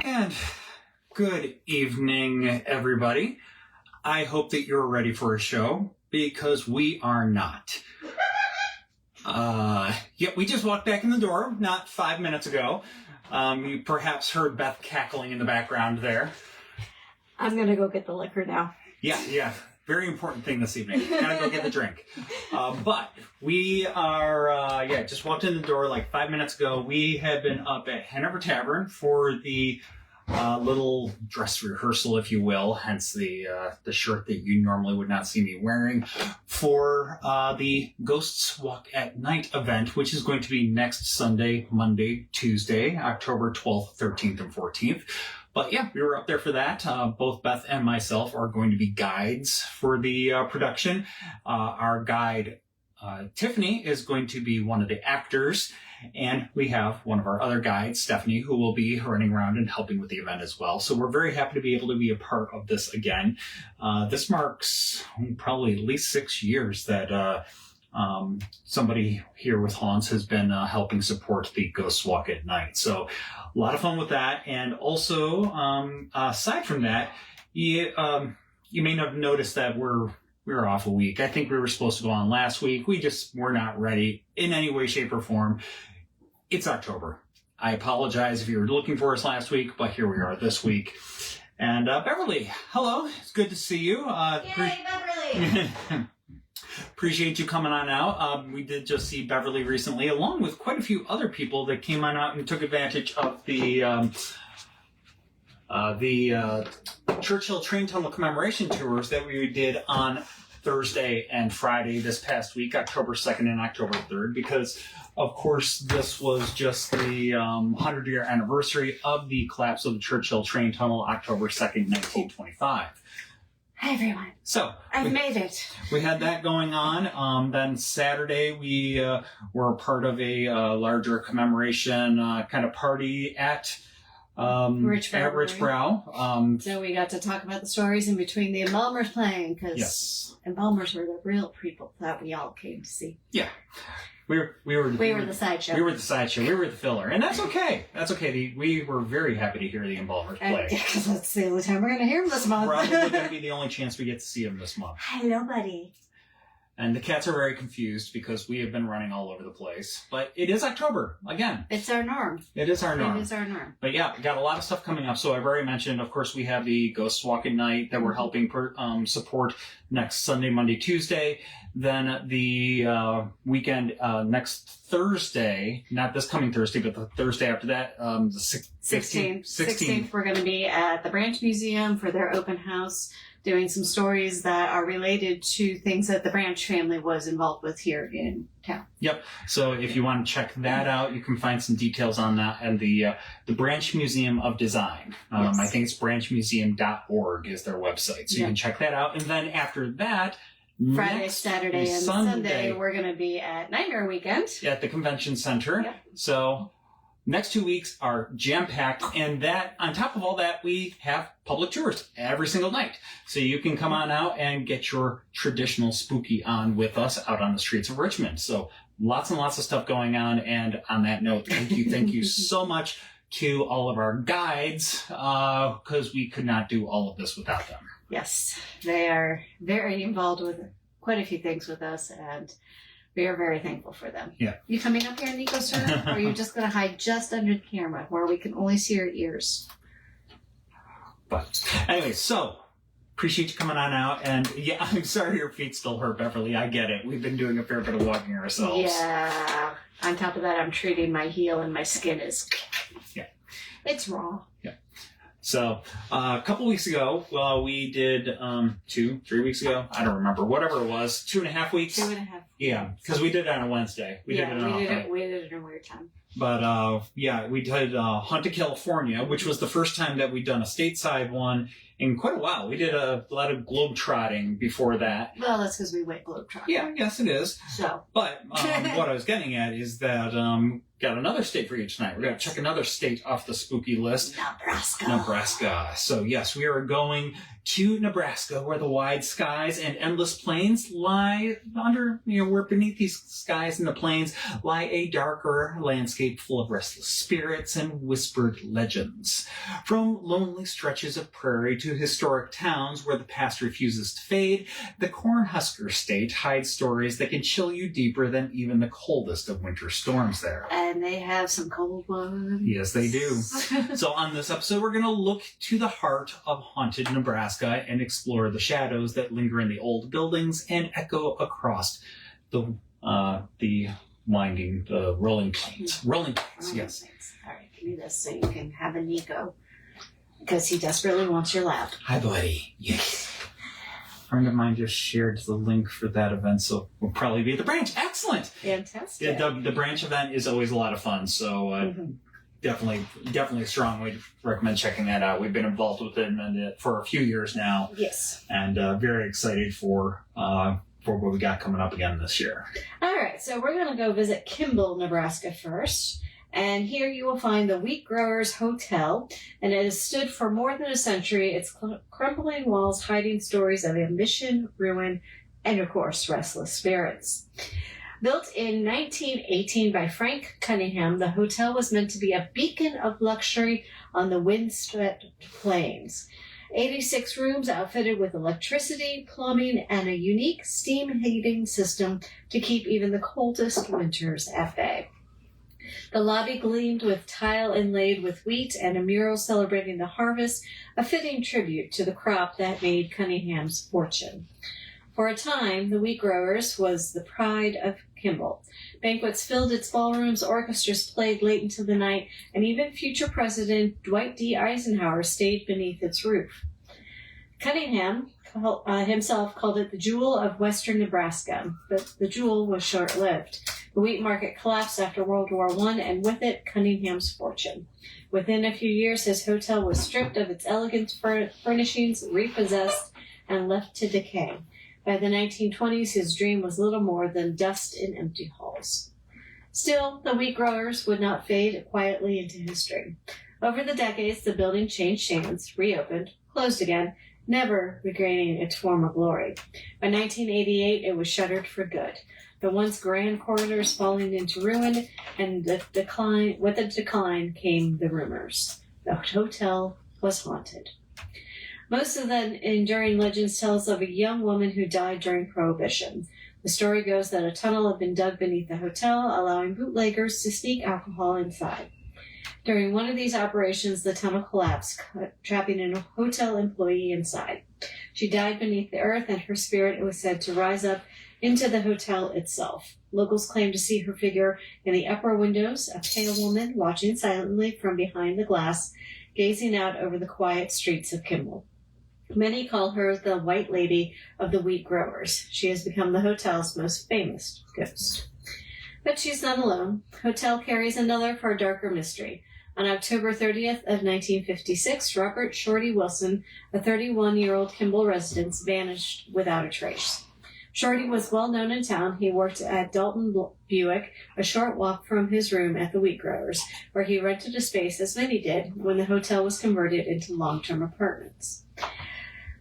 And good evening, everybody. I hope that you're ready for a show, because we are not. We just walked back in the door not 5 minutes ago. You perhaps heard Beth cackling in the background there. I'm going to go get the liquor now. Yeah. Very important thing this evening. Gotta go get the drink. But we are, just walked in the door like 5 minutes ago. We had been up at Hanover Tavern for the little dress rehearsal, if you will, hence the shirt that you normally would not see me wearing, for the Ghosts Walk at Night event, which is going to be next Sunday, Monday, Tuesday, October 12th, 13th, and 14th. But yeah, we were up there for that. Both Beth and myself are going to be guides for the production. Our guide, Tiffany, is going to be one of the actors. And we have one of our other guides, Stephanie, who will be running around and helping with the event as well. So we're very happy to be able to be a part of this again. This marks probably at least 6 years that somebody here with Hans has been helping support the Ghost Walk at Night. So a lot of fun with that. And also, aside from that, you may have noticed that we're off a week. I think we were supposed to go on last week. We just were not ready in any way, shape, or form. It's October. I apologize if you were looking for us last week, but here we are this week. And Beverly, hello. It's good to see you. Yay, Beverly! Appreciate you coming on out. We did just see Beverly recently, along with quite a few other people that came on out and took advantage of the Churchill Train Tunnel commemoration tours that we did on Thursday and Friday this past week, October 2nd and October 3rd, because, of course, this was just the 100-year anniversary of the collapse of the Churchill Train Tunnel, October 2nd, 1925. Hi, everyone. So I've made it. We had that going on. Then Saturday, we were a part of a larger commemoration kind of party at Rich Brow. So we got to talk about the stories in between the embalmers playing, because embalmers were the real people that we all came to see. Yeah. We were the sideshow. We were the sideshow. We were the filler. And that's okay. That's okay. We were very happy to hear the embalmers play. Because that's the only time we're going to hear them this month. Probably going to be the only chance we get to see them this month. Hello, buddy. And the cats are very confused because we have been running all over the place. But it is October, again. It's our norm. It is our norm. It is our norm. But yeah, we got a lot of stuff coming up. So I've already mentioned, of course, we have the Ghost Walk at Night that we're helping support next Sunday, Monday, Tuesday. Then the weekend next Thursday, not this coming Thursday, but the Thursday after that, the 16th, we're going to be at the Branch Museum for their open house, doing some stories that are related to things that the Branch family was involved with here in town. Yep. So if you want to check that out, you can find some details on that and the Branch Museum of Design. Yes. I think it's branchmuseum.org is their website. So you can check that out. And then after that, Friday, Saturday, and Sunday, we're going to be at Nightmare Weekend. At the Convention Center. Yep. So next 2 weeks are jam-packed, and that, on top of all that, we have public tours every single night. So you can come on out and get your traditional spooky on with us out on the streets of Richmond. So lots and lots of stuff going on, and on that note, thank you so much to all of our guides, because we could not do all of this without them. Yes, they are very involved with quite a few things with us, and we are very thankful for them. Yeah. You coming up here, Nico, sir? Or are you just going to hide just under the camera where we can only see your ears? But anyway, so appreciate you coming on out. And yeah, I'm sorry your feet still hurt, Beverly. I get it. We've been doing a fair bit of walking ourselves. Yeah. On top of that, I'm treating my heel and my skin is... Yeah. It's raw. Yeah. So, a couple weeks ago, we did 3 weeks ago. I don't remember. Whatever it was. 2.5 weeks. 2.5. Yeah, because we did it on a Wednesday. We did it in a weird time. But, we did Hunt to California, which was the first time that we'd done a stateside one in quite a while. We did a lot of globe-trotting before that. Well, that's because we went globe-trotting. Yeah, yes, it is. So. But what I was getting at is that got another state for you tonight. We're going to check another state off the spooky list. Nebraska. So, yes, we are going to Nebraska, where the wide skies and endless plains lie under, where beneath these skies and the plains lie a darker landscape landscape full of restless spirits and whispered legends. From lonely stretches of prairie to historic towns where the past refuses to fade, the Cornhusker State hides stories that can chill you deeper than even the coldest of winter storms there. And they have some cold ones. Yes, they do. So on this episode, we're going to look to the heart of haunted Nebraska and explore the shadows that linger in the old buildings and echo across the rolling plains. Rolling plains, yes. All right, give me this so you can have a Nico. Because he desperately wants your lap. Hi, buddy. Yes. A friend of mine just shared the link for that event, so we'll probably be at the branch. Excellent. Fantastic. Yeah, the branch event is always a lot of fun, so definitely strongly recommend checking that out. We've been involved with it for a few years now. Yes. And very excited for what we got coming up again this year. All right, so we're going to go visit Kimball, Nebraska first. And here you will find the Wheat Growers Hotel, and it has stood for more than a century, its crumbling walls hiding stories of ambition, ruin, and of course, restless spirits. Built in 1918 by Frank Cunningham, the hotel was meant to be a beacon of luxury on the windswept plains. 86 rooms outfitted with electricity, plumbing, and a unique steam heating system to keep even the coldest winters at bay. The lobby gleamed with tile inlaid with wheat and a mural celebrating the harvest, a fitting tribute to the crop that made Cunningham's fortune. For a time, the Wheat Growers was the pride of Kimball. Banquets filled its ballrooms, orchestras played late into the night, and even future President Dwight D. Eisenhower stayed beneath its roof. Cunningham himself called it the jewel of western Nebraska, but the jewel was short-lived. The wheat market collapsed after World War I, and with it, Cunningham's fortune. Within a few years, his hotel was stripped of its elegant furnishings, repossessed, and left to decay. By the 1920s, his dream was little more than dust in empty halls. Still, the Wheat Growers would not fade quietly into history. Over the decades, the building changed hands, reopened, closed again, never regaining its former glory. By 1988, it was shuttered for good. The once grand corridors falling into ruin, and with the decline came the rumors. The hotel was haunted. Most of the enduring legends tells of a young woman who died during Prohibition. The story goes that a tunnel had been dug beneath the hotel, allowing bootleggers to sneak alcohol inside. During one of these operations, the tunnel collapsed, trapping a hotel employee inside. She died beneath the earth, and her spirit was said to rise up into the hotel itself. Locals claim to see her figure in the upper windows, a pale woman watching silently from behind the glass, gazing out over the quiet streets of Kimball. Many call her the White Lady of the Wheat Growers. She has become the hotel's most famous ghost. But she's not alone. Hotel carries another far darker mystery. On October 30th of 1956, Robert Shorty Wilson, a 31-year-old Kimball resident, vanished without a trace. Shorty was well known in town. He worked at Dalton Buick, a short walk from his room at the Wheat Growers, where he rented a space, as many did, when the hotel was converted into long-term apartments.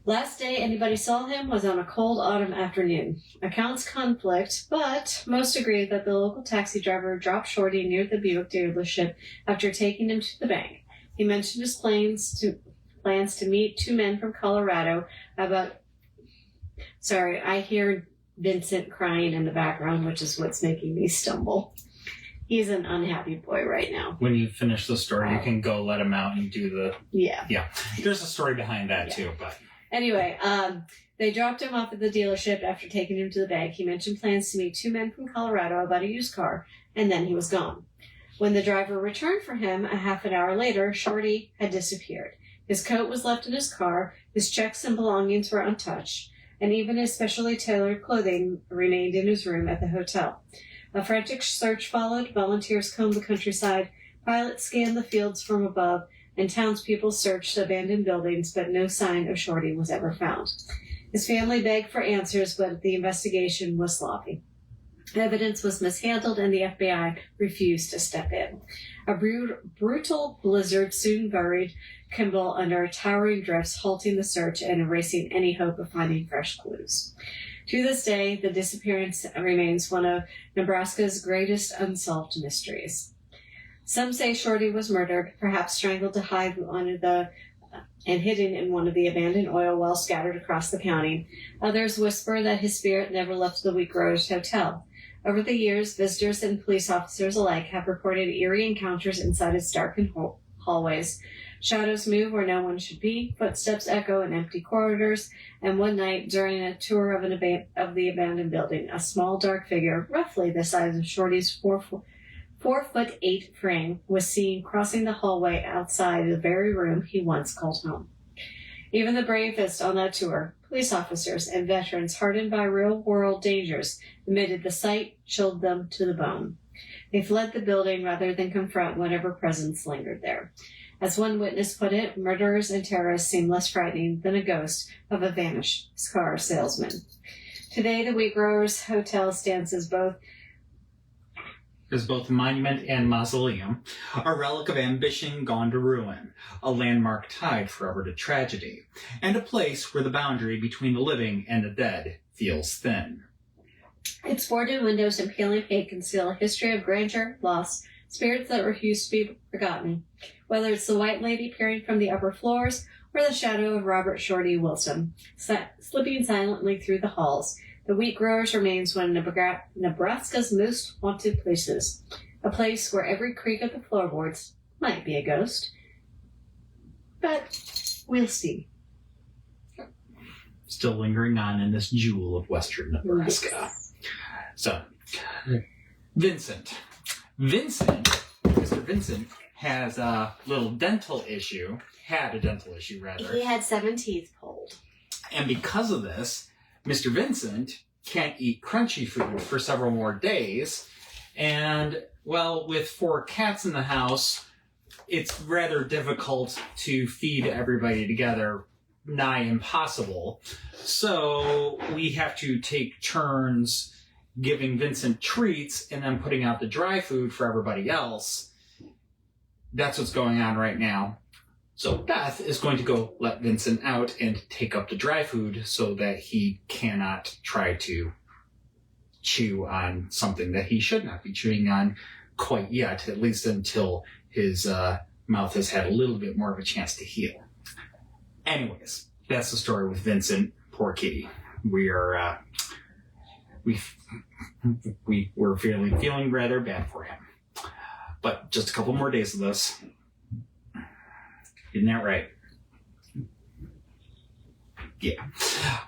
Last day anybody saw him was on a cold autumn afternoon. Accounts conflict, but most agree that the local taxi driver dropped Shorty near the Buick dealership after taking him to the bank. He mentioned his plans to meet two men from Colorado about... Sorry, I hear Vincent crying in the background, which is what's making me stumble. He's an unhappy boy right now. When you finish the story, you can go let him out and do the... Yeah. There's a story behind that, too, but... Anyway, they dropped him off at the dealership after taking him to the bank. He mentioned plans to meet two men from Colorado about a used car, and then he was gone. When the driver returned for him a half an hour later, Shorty had disappeared. His coat was left in his car, his checks and belongings were untouched, and even his specially tailored clothing remained in his room at the hotel. A frantic search followed. Volunteers combed the countryside, pilots scanned the fields from above, and townspeople searched abandoned buildings, but no sign of Shorty was ever found. His family begged for answers, but the investigation was sloppy. Evidence was mishandled, and the FBI refused to step in. A brutal blizzard soon buried Kimball under towering drifts, halting the search and erasing any hope of finding fresh clues. To this day, the disappearance remains one of Nebraska's greatest unsolved mysteries. Some say Shorty was murdered, perhaps strangled to hide and hidden in one of the abandoned oil wells scattered across the county. Others whisper that his spirit never left the Wheat Growers Hotel. Over the years, visitors and police officers alike have reported eerie encounters inside its darkened hallways. Shadows move where no one should be, footsteps echo in empty corridors, and one night, during a tour of the abandoned building, a small dark figure, roughly the size of Shorty's 4'8" frame, was seen crossing the hallway outside the very room he once called home. Even the bravest on that tour, police officers and veterans hardened by real-world dangers, admitted the sight chilled them to the bone. They fled the building rather than confront whatever presence lingered there. As one witness put it, murderers and terrorists seem less frightening than a ghost of a vanished car salesman. Today, the Wheat Growers Hotel stands as both a monument and mausoleum, a relic of ambition gone to ruin, a landmark tied forever to tragedy, and a place where the boundary between the living and the dead feels thin. Its boarded windows and peeling paint conceal a history of grandeur, loss, spirits that refuse to be forgotten, whether it's the White Lady peering from the upper floors or the shadow of Robert Shorty Wilson, slipping silently through the halls. The Wheat Growers remains one of Nebraska's most haunted places, a place where every creak of the floorboards might be a ghost. But we'll see. Still lingering on in this jewel of western Nebraska. Yes. So, Vincent, Mr. Vincent has a little dental issue, had a dental issue rather. He had 7 teeth pulled. And because of this, Mr. Vincent can't eat crunchy food for several more days. And, well, with 4 cats in the house, it's rather difficult to feed everybody together, nigh impossible. So we have to take turns giving Vincent treats and then putting out the dry food for everybody else. That's what's going on right now. So Beth is going to go let Vincent out and take up the dry food so that he cannot try to chew on something that he should not be chewing on quite yet, at least until his mouth has had a little bit more of a chance to heal. Anyways, that's the story with Vincent. Poor kitty. We're feeling rather bad for him. But just a couple more days of this. Isn't that right? Yeah.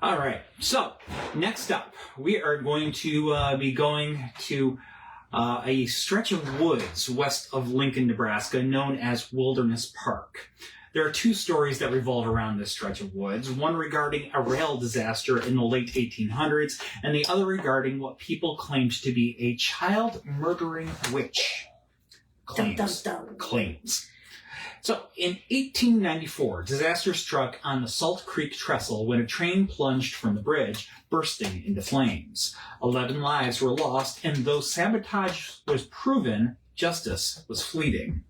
All right. So, next up, we are going to be going to a stretch of woods west of Lincoln, Nebraska, known as Wilderness Park. There are 2 stories that revolve around this stretch of woods, one regarding a rail disaster in the late 1800s, and the other regarding what people claimed to be a child-murdering witch. Claims. So, in 1894, disaster struck on the Salt Creek Trestle when a train plunged from the bridge, bursting into flames. 11 lives were lost, and though sabotage was proven, justice was fleeting.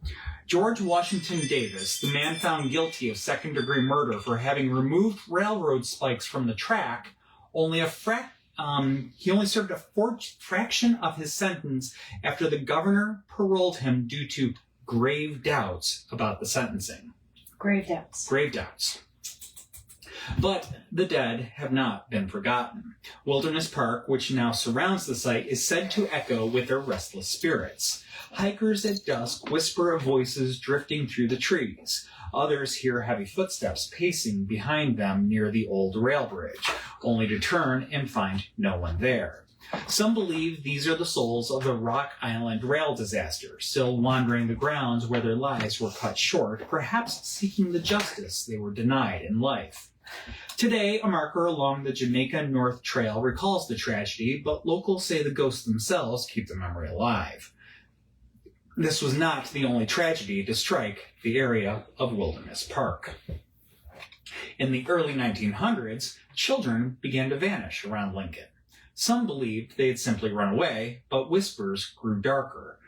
George Washington Davis, the man found guilty of second-degree murder for having removed railroad spikes from the track, he only served a fraction of his sentence after the governor paroled him due to grave doubts about the sentencing. Grave doubts. But the dead have not been forgotten. Wilderness Park, which now surrounds the site, is said to echo with their restless spirits. Hikers at dusk whisper of voices drifting through the trees. Others hear heavy footsteps pacing behind them near the old rail bridge, only to turn and find no one there. Some believe these are the souls of the Rock Island rail disaster, still wandering the grounds where their lives were cut short, perhaps seeking the justice they were denied in life. Today, a marker along the Jamaica North Trail recalls the tragedy, but locals say the ghosts themselves keep the memory alive. This was not the only tragedy to strike the area of Wilderness Park. In the early 1900s, children began to vanish around Lincoln. Some believed they had simply run away, but whispers grew darker,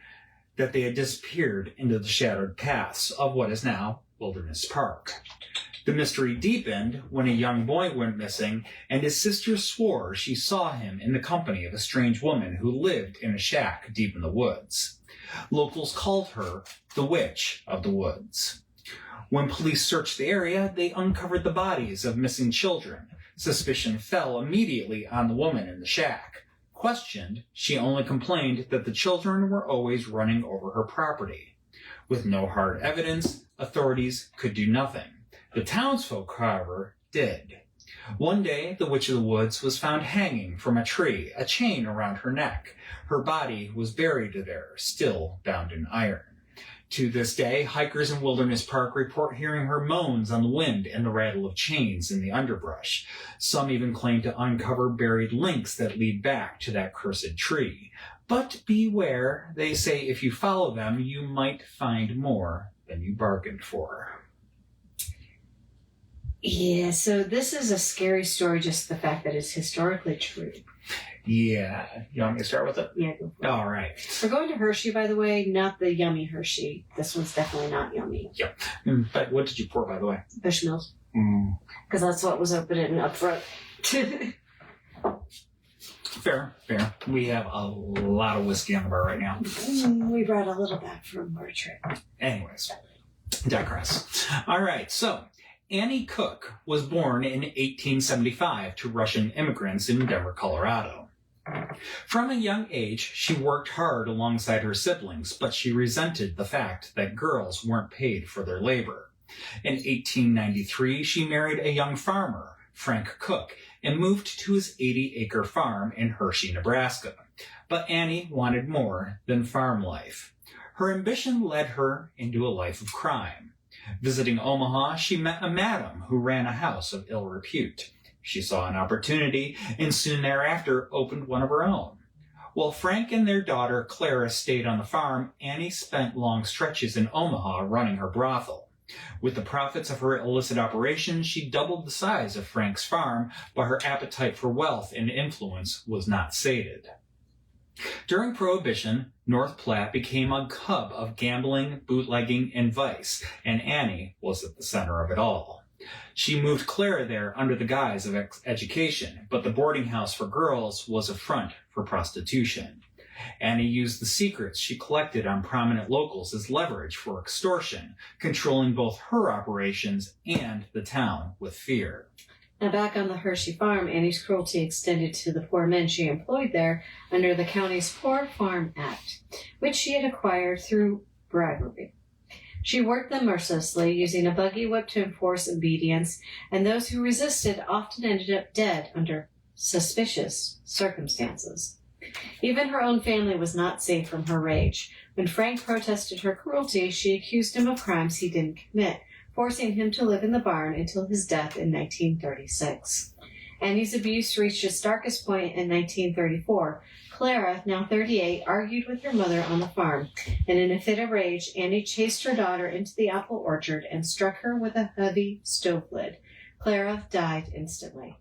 that they had disappeared into the shadowed paths of what is now Wilderness Park. The mystery deepened when a young boy went missing, and his sister swore she saw him in the company of a strange woman who lived in a shack deep in the woods. Locals called her the Witch of the Woods. When police searched the area, they uncovered the bodies of missing children. Suspicion fell immediately on the woman in the shack. Questioned, she only complained that the children were always running over her property. With no hard evidence, authorities could do nothing. The townsfolk, however, did. One day, the Witch of the Woods was found hanging from a tree, a chain around her neck. Her body was buried there, still bound in iron. To this day, hikers in Wilderness Park report hearing her moans on the wind and the rattle of chains in the underbrush. Some even claim to uncover buried links that lead back to that cursed tree. But beware, they say if you follow them, you might find more than you bargained for. Yeah, so this is a scary story, just the fact that it's historically true. Yeah. You want me to start with it? Yeah, go for it. All right. We're going to Hershey, by the way, not the yummy Hershey. This one's definitely not yummy. Yep. But what did you pour, by the way? Bushmills. Because that's what was opening up front. Fair. We have a lot of whiskey on the bar right now. We brought a little back from our trip. Anyways, digress. All right, so Annie Cook was born in 1875 to Russian immigrants in Denver, Colorado. From a young age, she worked hard alongside her siblings, but she resented the fact that girls weren't paid for their labor. In 1893, she married a young farmer, Frank Cook, and moved to his 80-acre farm in Hershey, Nebraska. But Annie wanted more than farm life. Her ambition led her into a life of crime. Visiting Omaha, she met a madam who ran a house of ill repute. She saw an opportunity and soon thereafter opened one of her own. While Frank and their daughter Clara stayed on the farm, Annie spent long stretches in Omaha running her brothel. With the profits of her illicit operations, she doubled the size of Frank's farm, but her appetite for wealth and influence was not sated. During Prohibition, North Platte became a hub of gambling, bootlegging, and vice, and Annie was at the center of it all. She moved Clara there under the guise of education, but the boarding house for girls was a front for prostitution. Annie used the secrets she collected on prominent locals as leverage for extortion, controlling both her operations and the town with fear. Now back on the Hershey farm, Annie's cruelty extended to the poor men she employed there under the county's Poor Farm Act, which she had acquired through bribery. She worked them mercilessly, using a buggy whip to enforce obedience, and those who resisted often ended up dead under suspicious circumstances. Even her own family was not safe from her rage. When Frank protested her cruelty, she accused him of crimes he didn't commit, forcing him to live in the barn until his death in 1936. Annie's abuse reached its darkest point in 1934. Clara, now 38, argued with her mother on the farm, and in a fit of rage, Annie chased her daughter into the apple orchard and struck her with a heavy stove lid. Clara died instantly.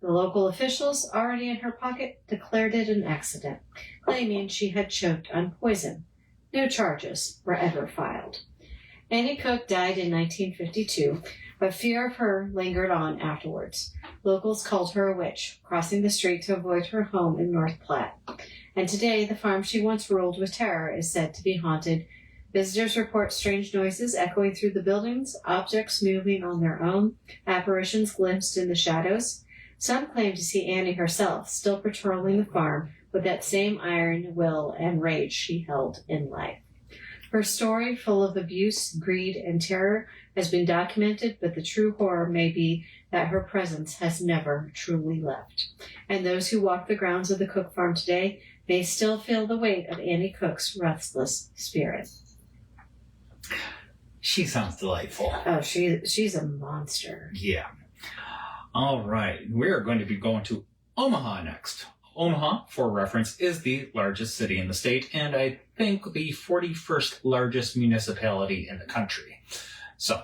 The local officials, already in her pocket, declared it an accident, claiming she had choked on poison. No charges were ever filed. Annie Cook died in 1952, but fear of her lingered on afterwards. Locals called her a witch, crossing the street to avoid her home in North Platte. And today, the farm she once ruled with terror is said to be haunted. Visitors report strange noises echoing through the buildings, objects moving on their own, apparitions glimpsed in the shadows. Some claim to see Annie herself, still patrolling the farm with that same iron will and rage she held in life. Her story, full of abuse, greed, and terror, has been documented, but the true horror may be that her presence has never truly left. And those who walk the grounds of the Cook farm today may still feel the weight of Annie Cook's restless spirit. She sounds delightful. Oh, she's a monster. Yeah. All right. We're going to be going to Omaha next. Omaha, for reference, is the largest city in the state, and I think the 41st largest municipality in the country. So,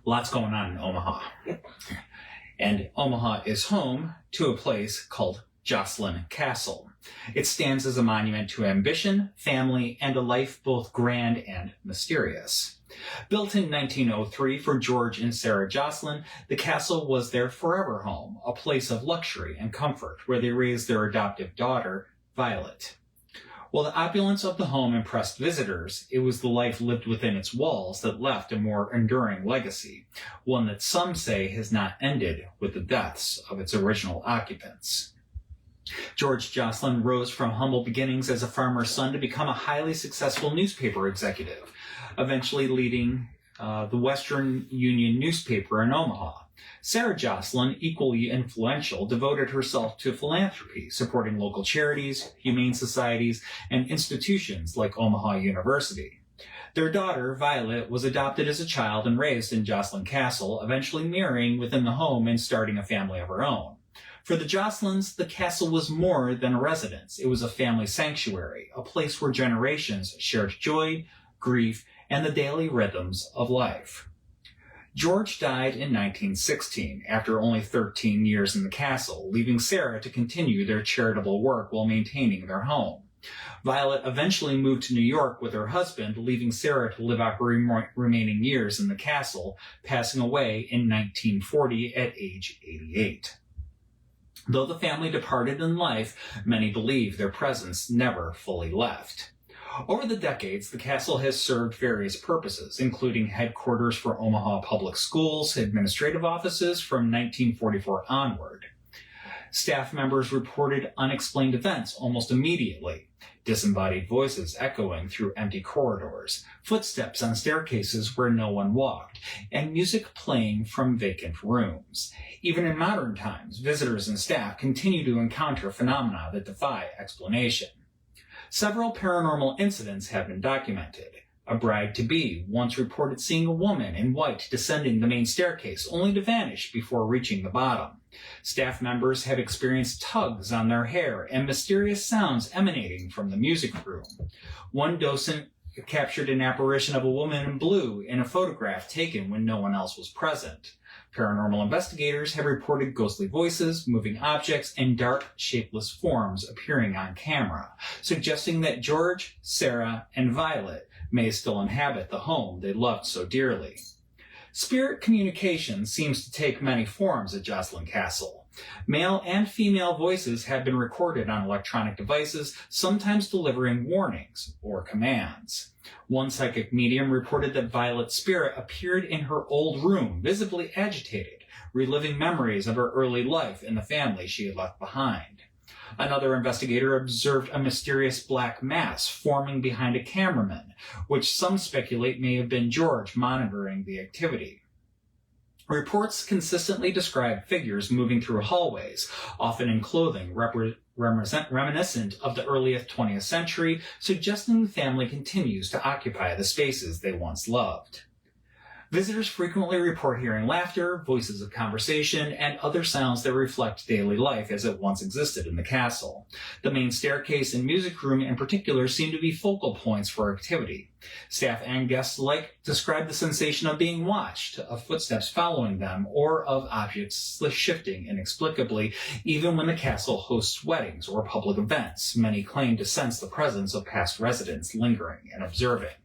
lots going on in Omaha. Yep. And Omaha is home to a place called Joslyn Castle. It stands as a monument to ambition, family, and a life both grand and mysterious. Built in 1903 for George and Sarah Joslyn, the castle was their forever home, a place of luxury and comfort where they raised their adoptive daughter, Violet. While the opulence of the home impressed visitors, it was the life lived within its walls that left a more enduring legacy, one that some say has not ended with the deaths of its original occupants. George Joslyn rose from humble beginnings as a farmer's son to become a highly successful newspaper executive, eventually leading the Western Union newspaper in Omaha. Sarah Joslyn, equally influential, devoted herself to philanthropy, supporting local charities, humane societies, and institutions like Omaha University. Their daughter, Violet, was adopted as a child and raised in Joslyn Castle, eventually marrying within the home and starting a family of her own. For the Joslyns, the castle was more than a residence. It was a family sanctuary, a place where generations shared joy, grief, and the daily rhythms of life. George died in 1916, after only 13 years in the castle, leaving Sarah to continue their charitable work while maintaining their home. Violet eventually moved to New York with her husband, leaving Sarah to live out her remaining years in the castle, passing away in 1940 at age 88. Though the family departed in life, many believe their presence never fully left. Over the decades, the castle has served various purposes, including headquarters for Omaha Public Schools, administrative offices from 1944 onward. Staff members reported unexplained events almost immediately, disembodied voices echoing through empty corridors, footsteps on staircases where no one walked, and music playing from vacant rooms. Even in modern times, visitors and staff continue to encounter phenomena that defy explanation. Several paranormal incidents have been documented. A bride-to-be once reported seeing a woman in white descending the main staircase, only to vanish before reaching the bottom. Staff members have experienced tugs on their hair and mysterious sounds emanating from the music room. One docent captured an apparition of a woman in blue in a photograph taken when no one else was present. Paranormal investigators have reported ghostly voices, moving objects, and dark, shapeless forms appearing on camera, suggesting that George, Sarah, and Violet may still inhabit the home they loved so dearly. Spirit communication seems to take many forms at Joslyn Castle. Male and female voices have been recorded on electronic devices, sometimes delivering warnings or commands. One psychic medium reported that Violet's spirit appeared in her old room, visibly agitated, reliving memories of her early life and the family she had left behind. Another investigator observed a mysterious black mass forming behind a cameraman, which some speculate may have been George monitoring the activity. Reports consistently describe figures moving through hallways, often in clothing reminiscent of the earliest 20th century, suggesting the family continues to occupy the spaces they once loved. Visitors frequently report hearing laughter, voices of conversation, and other sounds that reflect daily life as it once existed in the castle. The main staircase and music room in particular seem to be focal points for activity. Staff and guests alike describe the sensation of being watched, of footsteps following them, or of objects shifting inexplicably, even when the castle hosts weddings or public events. Many claim to sense the presence of past residents lingering and observing.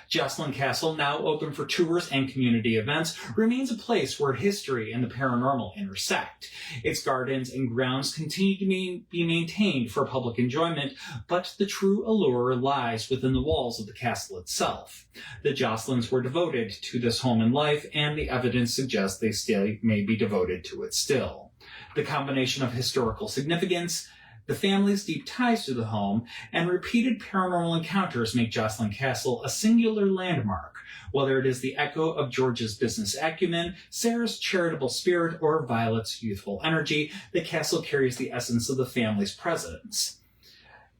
Joslyn Castle, now open for tours and community events, remains a place where history and the paranormal intersect. Its gardens and grounds continue to be maintained for public enjoyment, but the true allure lies within the walls of the castle itself. The Joslyns were devoted to this home in life, and the evidence suggests they still may be devoted to it still. The combination of historical significance, the family's deep ties to the home, and repeated paranormal encounters make Joslyn Castle a singular landmark. Whether it is the echo of George's business acumen, Sarah's charitable spirit, or Violet's youthful energy, the castle carries the essence of the family's presence.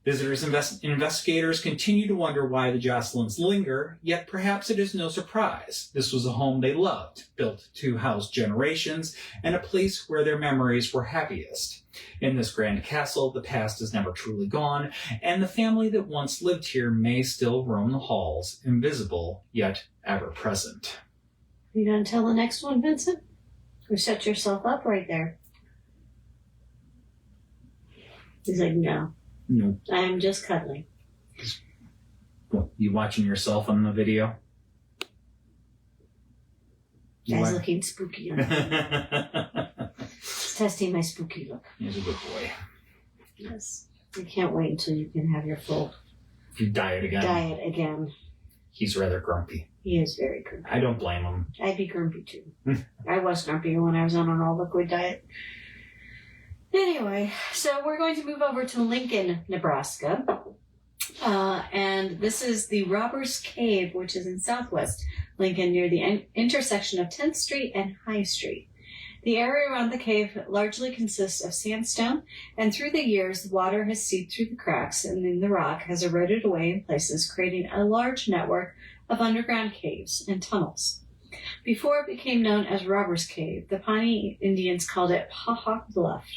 Visitors and investigators continue to wonder why the Joslyns linger, yet perhaps it is no surprise. This was a home they loved, built to house generations, and a place where their memories were happiest. In this grand castle, the past is never truly gone, and the family that once lived here may still roam the halls, invisible yet ever present. You gonna tell the next one, Vincent? Or set yourself up right there? He's like, no. No. I'm just cuddling. You watching yourself on the video? Guy's looking spooky. He's testing my spooky look. He's a good boy. Yes. I can't wait until you can have your full Diet again. He's rather grumpy. He is very grumpy. I don't blame him. I'd be grumpy too. I was grumpy when I was on an all-liquid diet. Anyway, so we're going to move over to Lincoln, Nebraska. And this is the Robbers Cave, which is in southwest Lincoln near the intersection of 10th Street and High Street. The area around the cave largely consists of sandstone, and through the years, water has seeped through the cracks, and then the rock has eroded away in places, creating a large network of underground caves and tunnels. Before it became known as Robbers Cave, the Pawnee Indians called it Pahawk Bluff.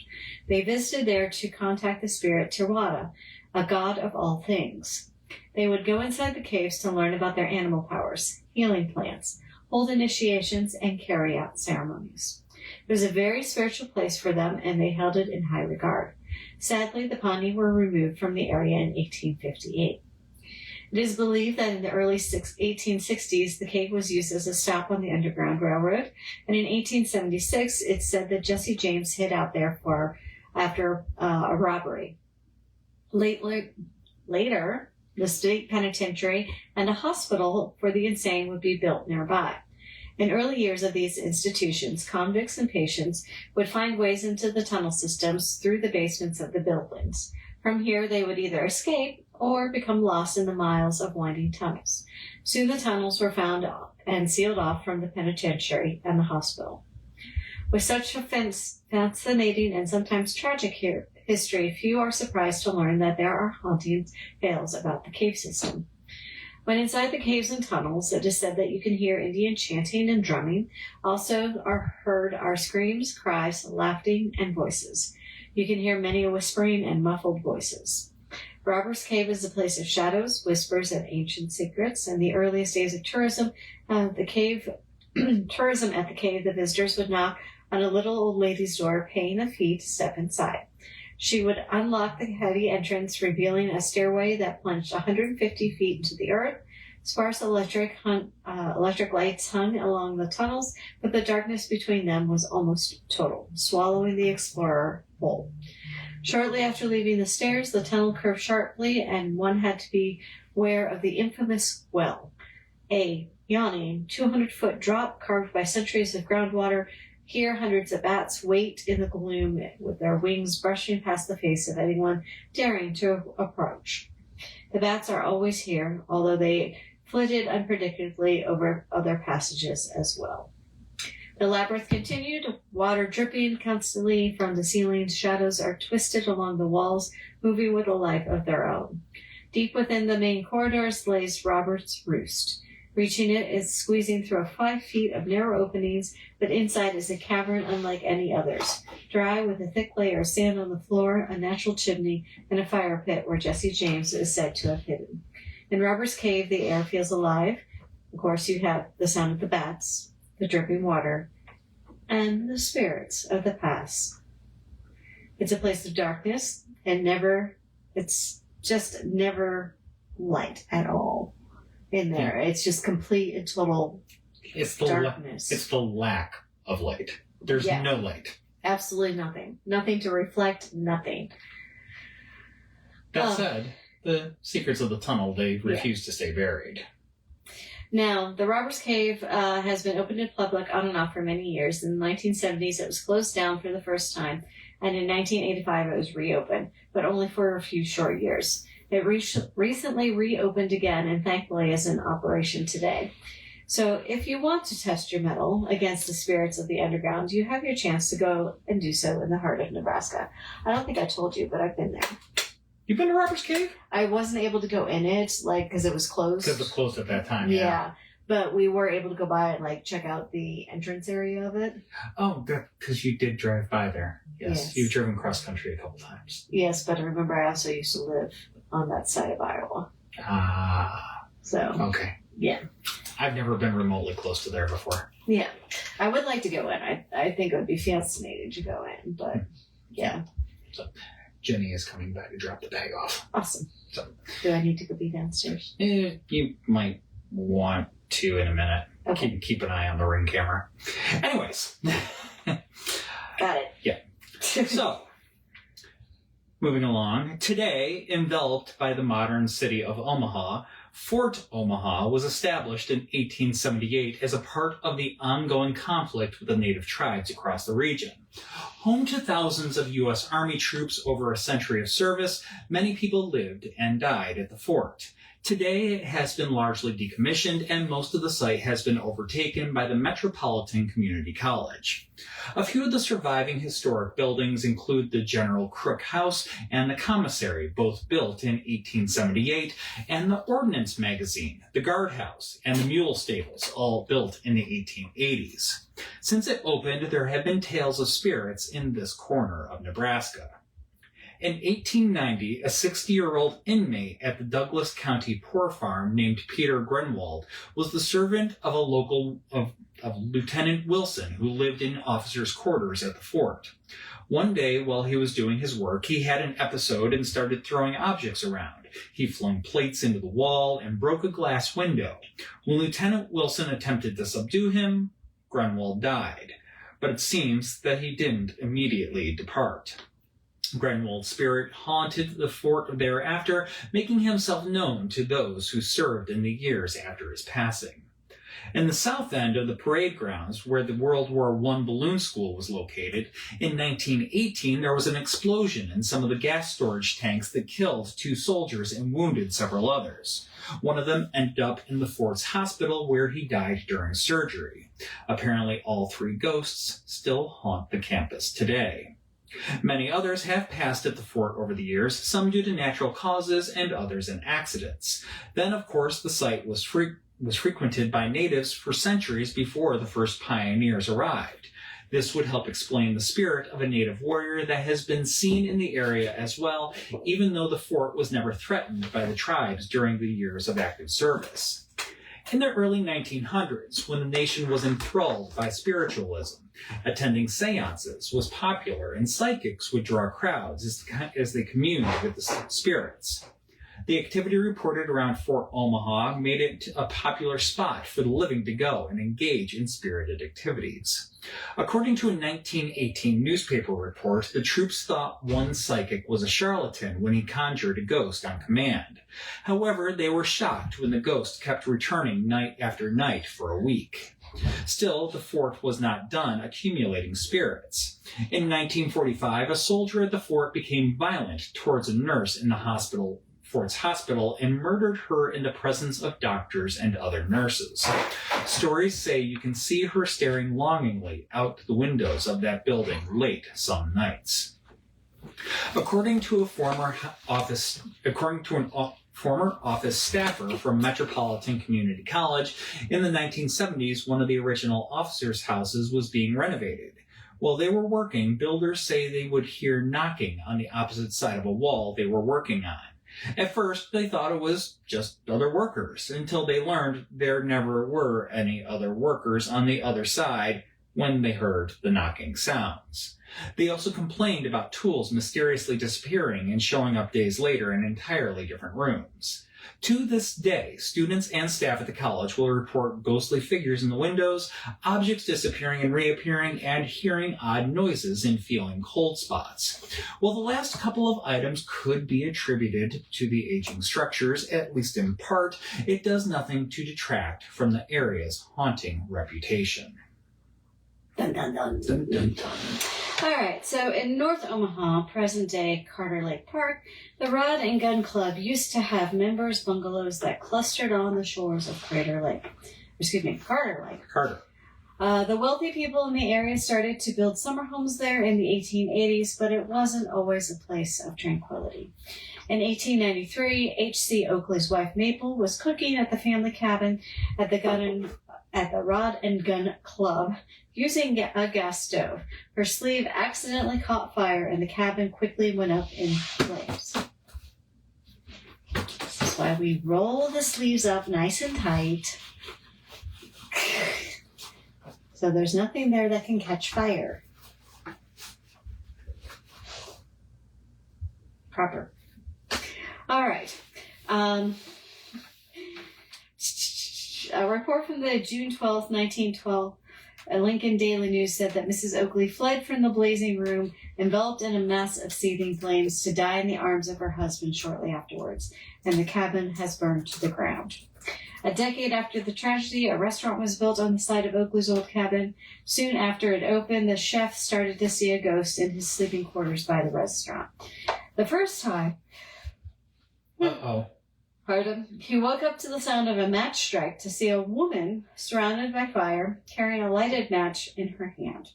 They visited there to contact the spirit Tirwada, a god of all things. They would go inside the caves to learn about their animal powers, healing plants, hold initiations, and carry out ceremonies. It was a very spiritual place for them, and they held it in high regard. Sadly, the Pawnee were removed from the area in 1858. It is believed that in the early 1860s, the cave was used as a stop on the Underground Railroad, and in 1876, it's said that Jesse James hid out there after a robbery. Later, the state penitentiary and a hospital for the insane would be built nearby. In early years of these institutions, convicts and patients would find ways into the tunnel systems through the basements of the buildings. From here, they would either escape or become lost in the miles of winding tunnels. Soon the tunnels were found and sealed off from the penitentiary and the hospital. With such a fascinating and sometimes tragic history, few are surprised to learn that there are haunting tales about the cave system. When inside the caves and tunnels, it is said that you can hear Indian chanting and drumming. Also are heard are screams, cries, laughing, and voices. You can hear many whispering and muffled voices. Robbers Cave is a place of shadows, whispers, and ancient secrets. In the earliest days of tourism at the cave, the visitors would knock on a little old lady's door, paying a fee to step inside. She would unlock the heavy entrance, revealing a stairway that plunged 150 feet into the earth. Sparse electric lights hung along the tunnels, but the darkness between them was almost total, swallowing the explorer whole. Shortly after leaving the stairs, the tunnel curved sharply, and one had to beware of the infamous well, a yawning 200-foot drop carved by centuries of groundwater. Here, hundreds of bats wait in the gloom with their wings brushing past the face of anyone daring to approach. The bats are always here, although they flitted unpredictably over other passages as well. The labyrinth continued, water dripping constantly from the ceiling. Shadows are twisted along the walls, moving with a life of their own. Deep within the main corridors lays Robert's Roost. Reaching it is squeezing through 5 feet of narrow openings, but inside is a cavern unlike any others. Dry, with a thick layer of sand on the floor, a natural chimney, and a fire pit where Jesse James is said to have hidden. In Robbers Cave, the air feels alive. Of course, you have the sound of the bats, the dripping water, and the spirits of the past. It's a place of darkness, and it's just never light at all. In there, it's just complete and total darkness. It's the lack of light. There's no light. Absolutely nothing. Nothing to reflect, nothing. That said, the secrets of the tunnel, they refuse to stay buried. Now, the Robbers Cave has been open to the public on and off for many years. In the 1970s, it was closed down for the first time, and in 1985, it was reopened, but only for a few short years. It recently reopened again and thankfully is in operation today. So if you want to test your mettle against the spirits of the underground, you have your chance to go and do so in the heart of Nebraska. I don't think I told you, but I've been there. You've been to Robbers Cave? I wasn't able to go in it, because it was closed. Because it was closed at that time, yeah. But we were able to go by and check out the entrance area of it. Oh, because you did drive by there. Yes. You've driven cross country a couple times. Yes, but remember I also used to live on that side of Iowa. So. Okay. Yeah. I've never been remotely close to there before. Yeah. I would like to go in. I think it would be fascinating to go in, but yeah. So Jenny is coming back to drop the bag off. Awesome. So, do I need to go be downstairs? You might want to in a minute. Okay. Keep an eye on the ring camera. Anyways. Got it. Yeah. So, Moving along, today, enveloped by the modern city of Omaha, Fort Omaha was established in 1878 as a part of the ongoing conflict with the native tribes across the region. Home to thousands of U.S. Army troops over a century of service, many people lived and died at the fort. Today, it has been largely decommissioned, and most of the site has been overtaken by the Metropolitan Community College. A few of the surviving historic buildings include the General Crook House and the Commissary, both built in 1878, and the Ordnance Magazine, the Guardhouse, and the Mule Stables, all built in the 1880s. Since it opened, there have been tales of spirits in this corner of Nebraska. In 1890, a 60-year-old inmate at the Douglas County Poor Farm named Peter Grenwald was the servant of Lieutenant Wilson, who lived in officers' quarters at the fort. One day, while he was doing his work, he had an episode and started throwing objects around. He flung plates into the wall and broke a glass window. When Lieutenant Wilson attempted to subdue him, Grenwald died. But it seems that he didn't immediately depart. Grenwald's spirit haunted the fort thereafter, making himself known to those who served in the years after his passing. In the south end of the parade grounds, where the World War I balloon school was located, in 1918 there was an explosion in some of the gas storage tanks that killed 2 soldiers and wounded several others. One of them ended up in the fort's hospital, where he died during surgery. Apparently all 3 ghosts still haunt the campus today. Many others have passed at the fort over the years, some due to natural causes and others in accidents. Then, of course, the site was frequented by natives for centuries before the first pioneers arrived. This would help explain the spirit of a native warrior that has been seen in the area as well, even though the fort was never threatened by the tribes during the years of active service. In the early 1900s, when the nation was enthralled by spiritualism, attending seances was popular, and psychics would draw crowds as they communed with the spirits. The activity reported around Fort Omaha made it a popular spot for the living to go and engage in spirited activities. According to a 1918 newspaper report, the troops thought one psychic was a charlatan when he conjured a ghost on command. However, they were shocked when the ghost kept returning night after night for a week. Still, the fort was not done accumulating spirits. In 1945, a soldier at the fort became violent towards a nurse in the fort's hospital and murdered her in the presence of doctors and other nurses. Stories say you can see her staring longingly out the windows of that building late some nights. According to a former office staffer from Metropolitan Community College, in the 1970s, one of the original officers' houses was being renovated. While they were working, builders say they would hear knocking on the opposite side of a wall they were working on. At first, they thought it was just other workers, until they learned there never were any other workers on the other side when they heard the knocking sounds. They also complained about tools mysteriously disappearing and showing up days later in entirely different rooms. To this day, students and staff at the college will report ghostly figures in the windows, objects disappearing and reappearing, and hearing odd noises and feeling cold spots. While the last couple of items could be attributed to the aging structures, at least in part, it does nothing to detract from the area's haunting reputation. Dun, dun, dun. Dun, dun, dun. All right, so in North Omaha, present-day Carter Lake Park, the Rod and Gun Club used to have members' bungalows that clustered on the shores of Carter Lake. Carter. The wealthy people in the area started to build summer homes there in the 1880s, but it wasn't always a place of tranquility. In 1893, H.C. Oakley's wife Maple was cooking at the family cabin at the Rod and Gun Club using a gas stove. Her sleeve accidentally caught fire and the cabin quickly went up in flames. This is why we roll the sleeves up nice and tight. So there's nothing there that can catch fire. Proper. All right. A report from the June 12th, 1912 Lincoln Daily News said that Mrs. Oakley fled from the blazing room, enveloped in a mass of seething flames, to die in the arms of her husband shortly afterwards, and the cabin has burned to the ground. A decade after the tragedy, a restaurant was built on the site of Oakley's old cabin. Soon after it opened, the chef started to see a ghost in his sleeping quarters by the restaurant. The first time... Pardon? He woke up to the sound of a match strike to see a woman surrounded by fire, carrying a lighted match in her hand.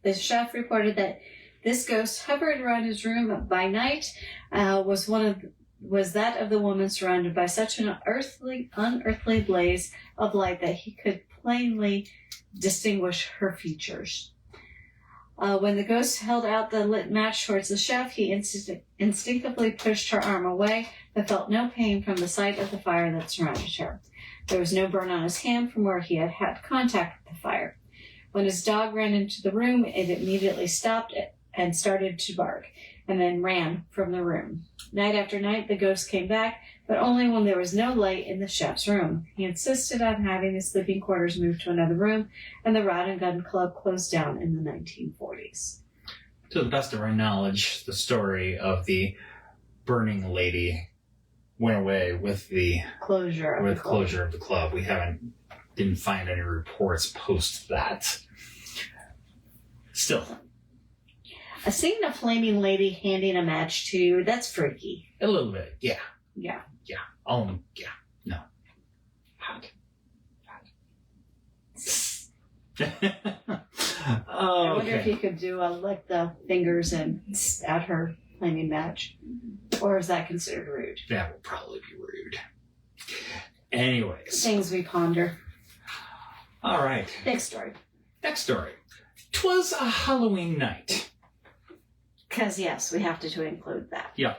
The chef reported that this ghost hovered around his room by night, was that of the woman surrounded by such an unearthly blaze of light that he could plainly distinguish her features. When the ghost held out the lit match towards the chef, he instinctively pushed her arm away, but felt no pain from the sight of the fire that surrounded her. There was no burn on his hand from where he had had contact with the fire. When his dog ran into the room, it immediately stopped and started to bark, and then ran from the room. Night after night, the ghost came back, but only when there was no light in the chef's room. He insisted on having his sleeping quarters moved to another room, and the Rod and Gun Club closed down in the 1940s. To the best of our knowledge, the story of the burning lady went away with the closure of the club. We didn't find any reports post that. Still. Seeing a flaming lady handing a match to, that's freaky. A little bit, yeah. Yeah. Yeah. No. Hot. I wonder if you could do lick the fingers and at her flaming match. Or is that considered rude? That would probably be rude. Anyways. Things we ponder. All right. Next story. 'Twas a Halloween night. Because, yes, we have to include that. Yeah.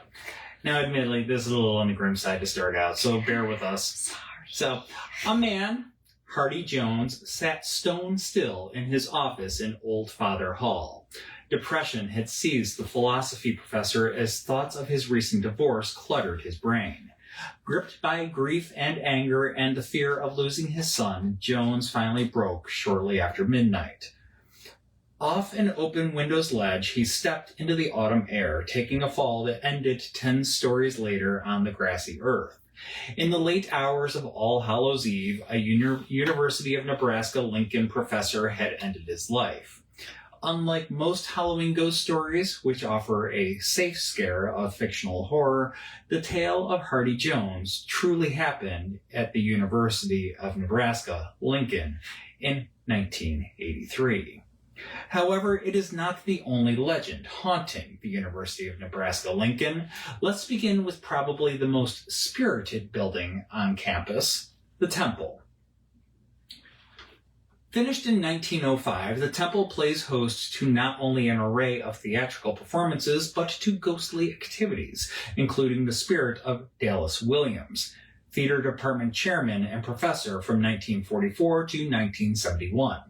Now, admittedly, this is a little on the grim side to start out, so bear with us. Sorry. So, a man, Hardy Jones, sat stone still in his office in Old Father Hall. Depression had seized the philosophy professor as thoughts of his recent divorce cluttered his brain. Gripped by grief and anger and the fear of losing his son, Jones finally broke shortly after midnight. Off an open window's ledge, he stepped into the autumn air, taking a fall that ended 10 stories later on the grassy earth. In the late hours of All Hallows Eve, a University of Nebraska Lincoln professor had ended his life. Unlike most Halloween ghost stories, which offer a safe scare of fictional horror, the tale of Hardy Jones truly happened at the University of Nebraska, Lincoln, in 1983. However, it is not the only legend haunting the University of Nebraska, Lincoln. Let's begin with probably the most spirited building on campus, the Temple. Finished in 1905, the Temple plays host to not only an array of theatrical performances, but to ghostly activities, including the spirit of Dallas Williams, theater department chairman and professor from 1944 to 1971.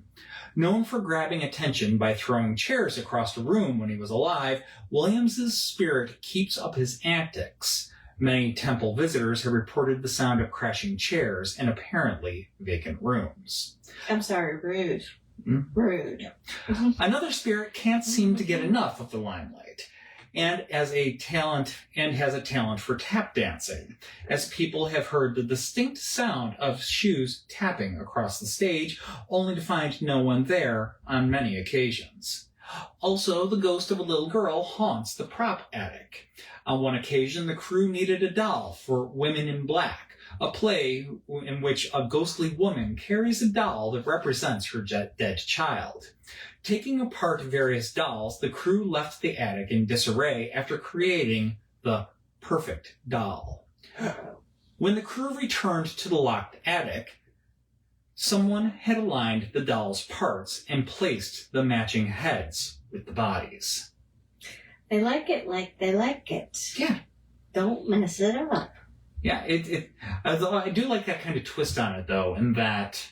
Known for grabbing attention by throwing chairs across the room when he was alive, Williams's spirit keeps up his antics. Many Temple visitors have reported the sound of crashing chairs in apparently vacant rooms. I'm sorry, rude. Rude. Another spirit can't seem to get enough of the limelight, and has a talent for tap dancing, as people have heard the distinct sound of shoes tapping across the stage, only to find no one there on many occasions. Also, the ghost of a little girl haunts the prop attic. On one occasion, the crew needed a doll for Women in Black, a play in which a ghostly woman carries a doll that represents her dead child. Taking apart various dolls, the crew left the attic in disarray after creating the perfect doll. When the crew returned to the locked attic, someone had aligned the doll's parts and placed the matching heads with the bodies. They like it like they like it. Yeah. Don't mess it up. Yeah, although I do like that kind of twist on it, though, in that,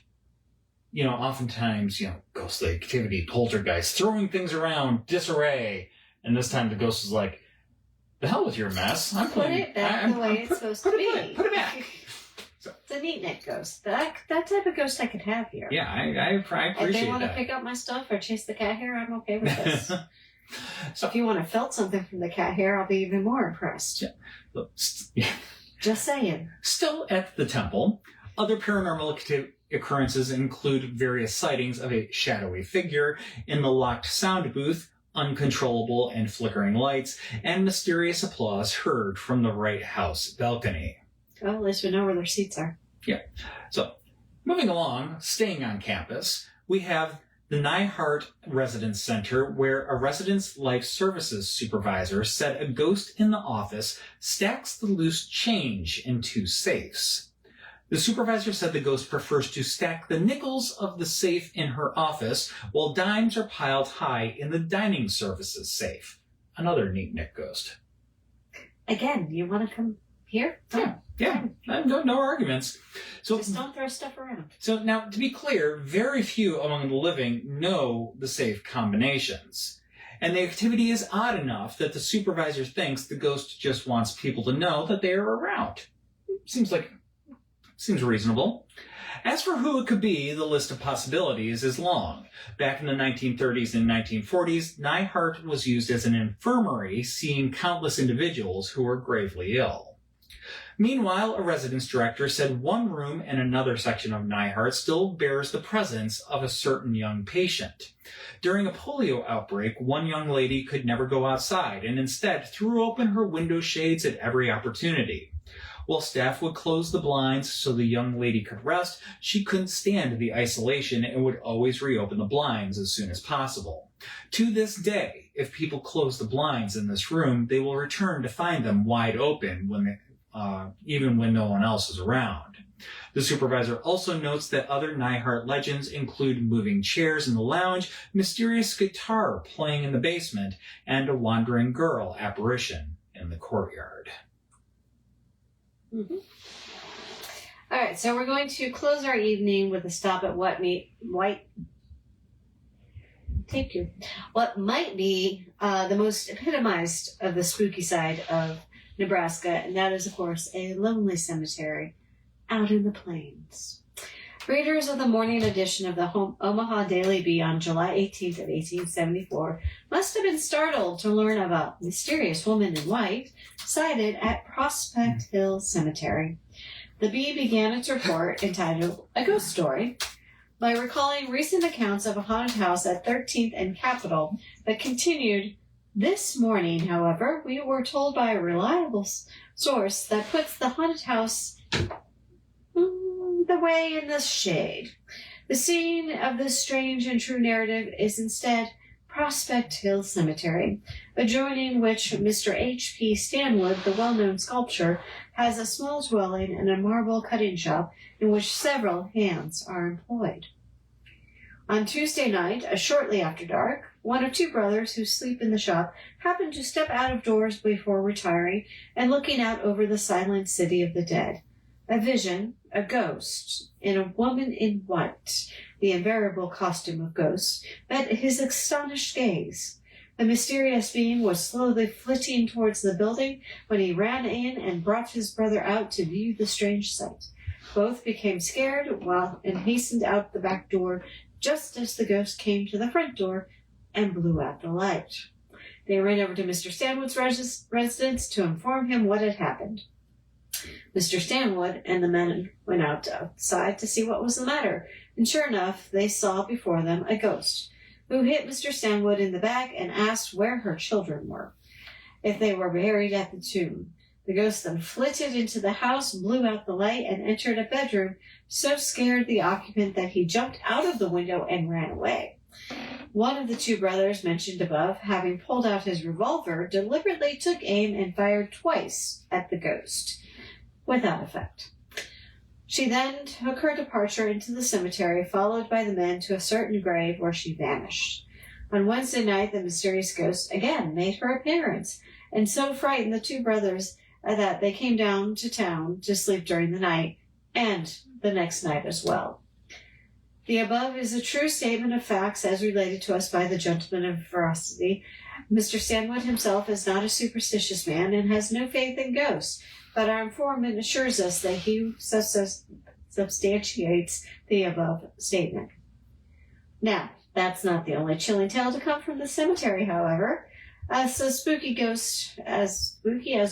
oftentimes, ghostly activity, poltergeist, throwing things around, disarray, and this time the ghost is like, the hell with your mess. Put it back the way it's supposed to be. Put it back. It's the neat ghost. That type of ghost I could have here. Yeah, I appreciate that. If they want to pick up my stuff or chase the cat hair, I'm okay with this. So if you want to felt something from the cat hair, I'll be even more impressed. Yeah. Look, yeah. Just saying. Still at the temple, other paranormal occurrences include various sightings of a shadowy figure in the locked sound booth, uncontrollable and flickering lights, and mysterious applause heard from the right house balcony. Well, at least we know where their seats are. Yeah. So, moving along, staying on campus, we have the Nyhart Residence Center, where a residence life services supervisor said a ghost in the office stacks the loose change in 2 safes. The supervisor said the ghost prefers to stack the nickels of the safe in her office, while dimes are piled high in the dining services safe. Another neat Nick ghost. Again, you want to come here? Yeah. No arguments. So just don't throw stuff around. So now, to be clear, very few among the living know the safe combinations. And the activity is odd enough that the supervisor thinks the ghost just wants people to know that they are around. Seems reasonable. As for who it could be, the list of possibilities is long. Back in the 1930s and 1940s, Nyhart was used as an infirmary, seeing countless individuals who were gravely ill. Meanwhile, a residence director said one room in another section of Nyhart still bears the presence of a certain young patient. During a polio outbreak, one young lady could never go outside and instead threw open her window shades at every opportunity. While staff would close the blinds so the young lady could rest, she couldn't stand the isolation and would always reopen the blinds as soon as possible. To this day, if people close the blinds in this room, they will return to find them wide open even when no one else is around. The supervisor also notes that other Nyhart legends include moving chairs in the lounge, mysterious guitar playing in the basement, and a wandering girl apparition in the courtyard. Mm-hmm. All right, so we're going to close our evening with a stop at what might be the most epitomized of the spooky side of Nebraska, and that is, of course, a lonely cemetery out in the plains. Readers of the morning edition of the Omaha Daily Bee on July 18th of 1874 must have been startled to learn of a mysterious woman in white sighted at Prospect Hill Cemetery. The Bee began its report, entitled A Ghost Story, by recalling recent accounts of a haunted house at 13th and Capitol, but continued, "This morning, however, we were told by a reliable source that puts the haunted house the way in the shade. The scene of this strange and true narrative is instead Prospect Hill Cemetery, adjoining which Mr. H.P. Stanwood, the well-known sculptor, has a small dwelling and a marble cutting shop in which several hands are employed. On Tuesday night, shortly after dark, one of 2 brothers who sleep in the shop happened to step out of doors before retiring and looking out over the silent city of the dead. A vision, a ghost, and a woman in white, the invariable costume of ghosts, met his astonished gaze. The mysterious being was slowly flitting towards the building when he ran in and brought his brother out to view the strange sight. Both became scared and hastened out the back door just as the ghost came to the front door and blew out the light. They ran over to Mr. Stanwood's residence to inform him what had happened. Mr. Stanwood and the men went outside to see what was the matter, and sure enough, they saw before them a ghost, who hit Mr. Stanwood in the back and asked where her children were, if they were buried at the tomb. The ghost then flitted into the house, blew out the light, and entered a bedroom, so scared the occupant that he jumped out of the window and ran away. One of the 2 brothers mentioned above, having pulled out his revolver, deliberately took aim and fired twice at the ghost, without effect. She then took her departure into the cemetery, followed by the men to a certain grave where she vanished. On Wednesday night, the mysterious ghost again made her appearance, and so frightened the 2 brothers that they came down to town to sleep during the night, and the next night as well. The above is a true statement of facts as related to us by the gentleman of veracity. Mr. Stanwood himself is not a superstitious man and has no faith in ghosts, but our informant assures us that he substantiates the above statement. Now, that's not the only chilling tale to come from the cemetery, however. So spooky as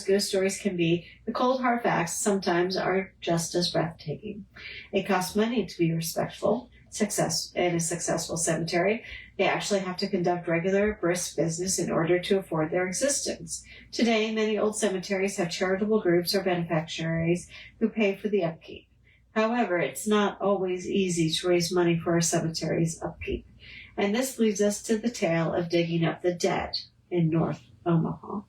ghost stories can be, the cold hard facts sometimes are just as breathtaking. It costs money to be respectful in a successful cemetery. They actually have to conduct regular, brisk business in order to afford their existence. Today, many old cemeteries have charitable groups or beneficiaries who pay for the upkeep. However, it's not always easy to raise money for a cemetery's upkeep. And this leads us to the tale of digging up the dead in North Omaha.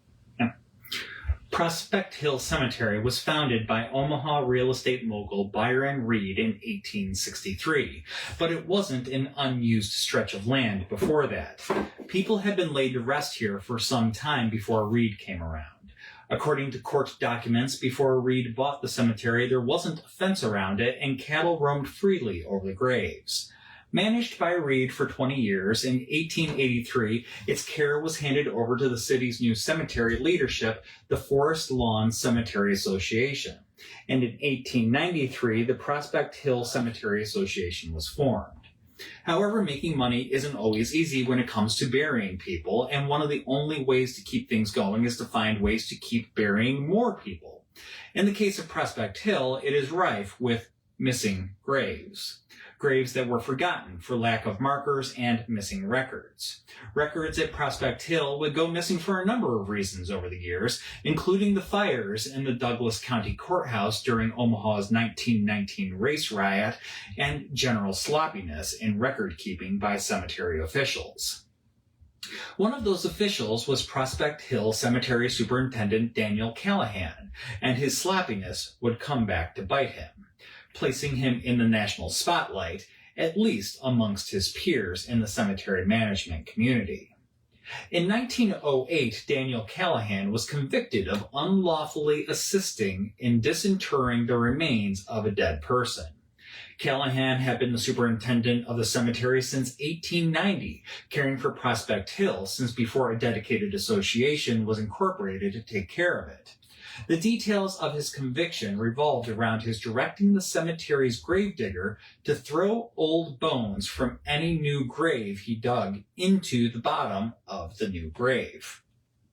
Prospect Hill Cemetery was founded by Omaha real estate mogul Byron Reed in 1863, but it wasn't an unused stretch of land before that. People had been laid to rest here for some time before Reed came around. According to court documents, before Reed bought the cemetery, there wasn't a fence around it, and cattle roamed freely over the graves. Managed by Reed for 20 years, in 1883, its care was handed over to the city's new cemetery leadership, the Forest Lawn Cemetery Association. And in 1893, the Prospect Hill Cemetery Association was formed. However, making money isn't always easy when it comes to burying people, and one of the only ways to keep things going is to find ways to keep burying more people. In the case of Prospect Hill, it is rife with missing graves. Graves that were forgotten for lack of markers and missing records. Records at Prospect Hill would go missing for a number of reasons over the years, including the fires in the Douglas County Courthouse during Omaha's 1919 race riot and general sloppiness in record-keeping by cemetery officials. One of those officials was Prospect Hill Cemetery Superintendent Daniel Callahan, and his sloppiness would come back to bite him, placing him in the national spotlight, at least amongst his peers in the cemetery management community. In 1908, Daniel Callahan was convicted of unlawfully assisting in disinterring the remains of a dead person. Callahan had been the superintendent of the cemetery since 1890, caring for Prospect Hill since before a dedicated association was incorporated to take care of it. The details of his conviction revolved around his directing the cemetery's gravedigger to throw old bones from any new grave he dug into the bottom of the new grave.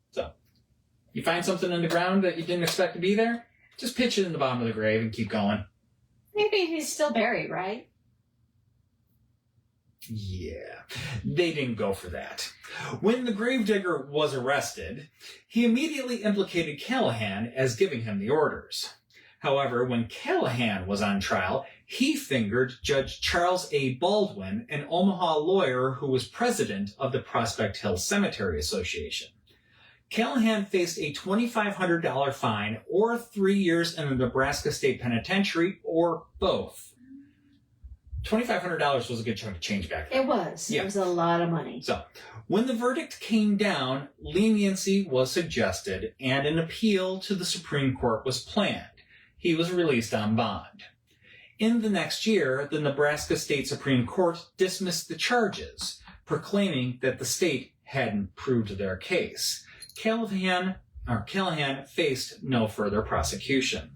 So, you find something in the ground that you didn't expect to be there? Just pitch it in the bottom of the grave and keep going. Maybe he's still buried, right? Yeah, they didn't go for that. When the gravedigger was arrested, he immediately implicated Callahan as giving him the orders. However, when Callahan was on trial, he fingered Judge Charles A. Baldwin, an Omaha lawyer who was president of the Prospect Hill Cemetery Association. Callahan faced a $2,500 fine or 3 years in the Nebraska State Penitentiary, or both. $2,500 was a good chunk of change back then. It was. Yeah. It was a lot of money. So, when the verdict came down, leniency was suggested and an appeal to the Supreme Court was planned. He was released on bond. In the next year, the Nebraska State Supreme Court dismissed the charges, proclaiming that the state hadn't proved their case. Callahan faced no further prosecution.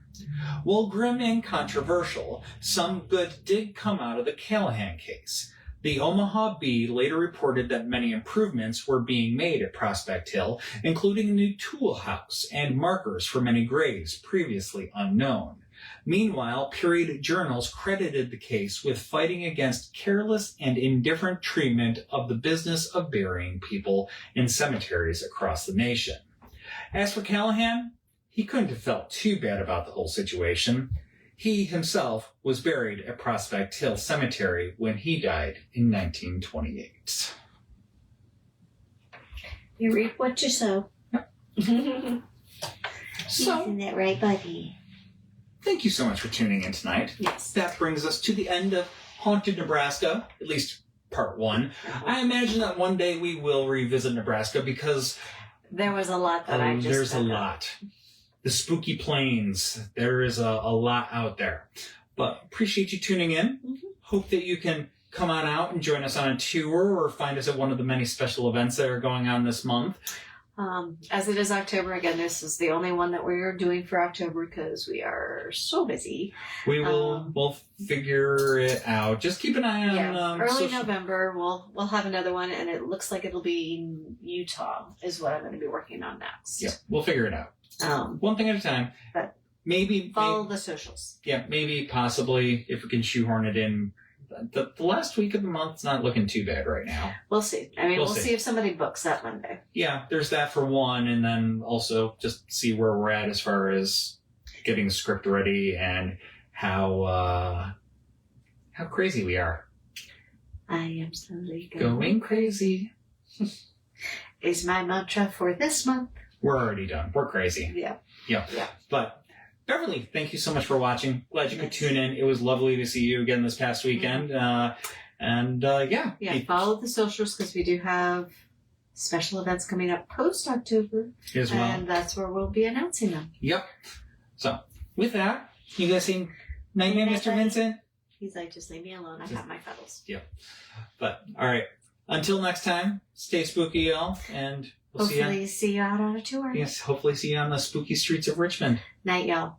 While grim and controversial, some good did come out of the Callahan case. The Omaha Bee later reported that many improvements were being made at Prospect Hill, including a new tool house and markers for many graves previously unknown. Meanwhile, period journals credited the case with fighting against careless and indifferent treatment of the business of burying people in cemeteries across the nation. As for Callahan, he couldn't have felt too bad about the whole situation. He himself was buried at Prospect Hill Cemetery when he died in 1928. You reap what you sow. So, Isn't that right, buddy? thank you so much for tuning in tonight. Yes. That brings us to the end of Haunted Nebraska, at least part one. I imagine that one day we will revisit Nebraska because There was a lot that I just there's a found out. lot. The spooky plains. There is a lot out there. But appreciate you tuning in. Mhm. Hope that you can come on out and join us on a tour or find us at one of the many special events that are going on this month. As it is October, again, this is the only one that we're doing for October because we are so busy. We'll figure it out. Just keep an eye on early November. We'll have another one, and it looks like it'll be in Utah is what I'm going to be working on next. Yeah, we'll figure it out. One thing at a time. But maybe follow the socials. Yeah, maybe possibly if we can shoehorn it in. The last week of the month's not looking too bad right now. We'll see. I mean, we'll see if somebody books that Monday. Yeah, there's that for one, and then also just see where we're at as far as getting the script ready and how crazy we are. I am slowly going crazy. Is my mantra for this month. We're already done. We're crazy. Yeah. But Beverly, thank you so much for watching. Glad you could tune in. It was lovely to see you again this past weekend. Yeah, follow the socials because we do have special events coming up post-October. As well. And that's where we'll be announcing them. Yep. So, with that, you guys saying night, Mr. Vincent? He's like, just leave me alone. I got my cuddles. Yep. But, all right. Until next time, stay spooky, y'all, and we'll hopefully see you out on a tour. Yes, hopefully see you on the spooky streets of Richmond. Night, y'all.